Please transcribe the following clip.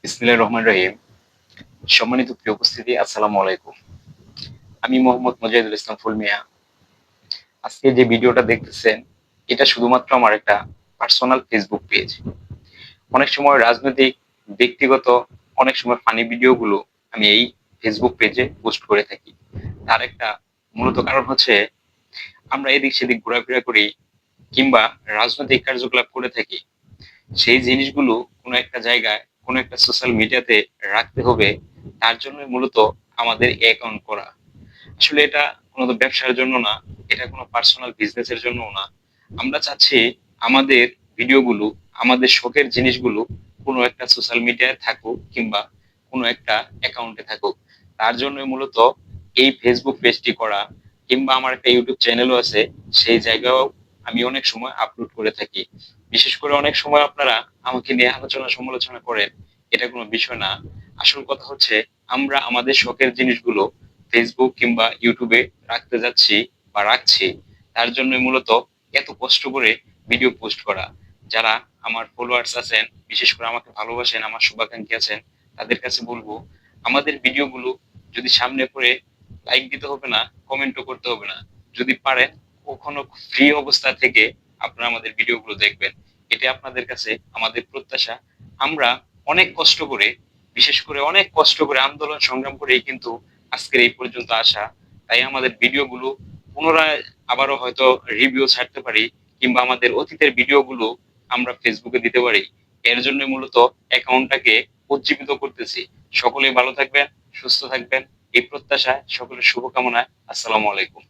বিসমিল্লাহির রহমানির রহিম। সম্মানিত প্রিয় উপস্থিতি, আসসালামু আলাইকুম। আমি মোহাম্মদ মুজাহিদুল ইসলাম ফুল মিয়া। আজকে যে ভিডিওটা দেখতেছেন, এটা শুধুমাত্র আমার একটা পার্সোনাল ফেসবুক পেজ। অনেক সময় রাজনৈতিক, ব্যক্তিগত, অনেক সময় ফানি ভিডিওগুলো আমি এই ফেসবুক পেজে পোস্ট করে থাকি। তার একটা মূলত কারণ হচ্ছে, আমরা এদিক সেদিক ঘোরাফেরা করি কিংবা রাজনৈতিক কার্যকলাপ করে থাকি। সেই জিনিসগুলো কোনো একটা জায়গায়, কোনো একটা সোশ্যাল মিডিয়াতে রাখতে হবে, তার জন্যই মূলত আমাদের অ্যাকাউন্ট করা। আসলে এটা কোনো ব্যবসার জন্য না, এটা কোনো পার্সোনাল বিজনেসের জন্যও না। আমরা চাচ্ছি আমাদের ভিডিওগুলো, আমাদের শখের জিনিসগুলো কোনো একটা সোশ্যাল মিডিয়ায় থাকুক কিংবা কোনো একটা অ্যাকাউন্টে থাকুক। তার জন্যই মূলত এই ফেসবুক পেজটি করা, কিংবা আমার একটা ইউটিউব চ্যানেলও আছে, সেই জায়গায়ও আমি অনেক সময় আপলোড করে থাকি। বিশেষ করে অনেক সময় আপনারা আমাকে নিয়ে আলোচনা সমালোচনা করেন, এটা কোনো বিষয় না। আসল কথা হচ্ছে, আমরা আমাদের শখের জিনিসগুলো ফেসবুক কিংবা ইউটিউবে রাখতে যাচ্ছি বা রাখছি, তার জন্যই মূলত এত কষ্ট করে ভিডিও পোস্ট করা। যারা আমার ফলোয়ার্স আছেন, বিশেষ করে আমাকে ভালোবাসেন, আমার শুভাকাঙ্ক্ষী আছেন, তাদের কাছে বলবো, আমাদের ভিডিওগুলো যদি সামনে পড়ে লাইক দিতে হবে না, কমেন্টও করতে হবে না। যদি পারেন, কখনো ফ্রি অবস্থা থেকে আপনারা আমাদের ভিডিওগুলো দেখবেন। এটা আপনাদের কাছে আমাদের প্রত্যাশা। আমরা অনেক কষ্ট করে, বিশেষ করে অনেক কষ্ট করে আন্দোলন সংগ্রাম করেই কিন্তু আজকের এই পর্যন্ত আসা। তাই আমাদের ভিডিওগুলো পুনরায় আবারও হয়তো রিভিউ ছাড়তে পারি, কিংবা আমাদের অতীতের ভিডিওগুলো আমরা ফেসবুকে দিতে পারি। এর জন্য মূলত অ্যাকাউন্টটাকে উজ্জীবিত করতেছি। সকলেই ভালো থাকবেন, সুস্থ থাকবেন, এই প্রত্যাশায় সকলের শুভকামনায়। আসসালামু আলাইকুম।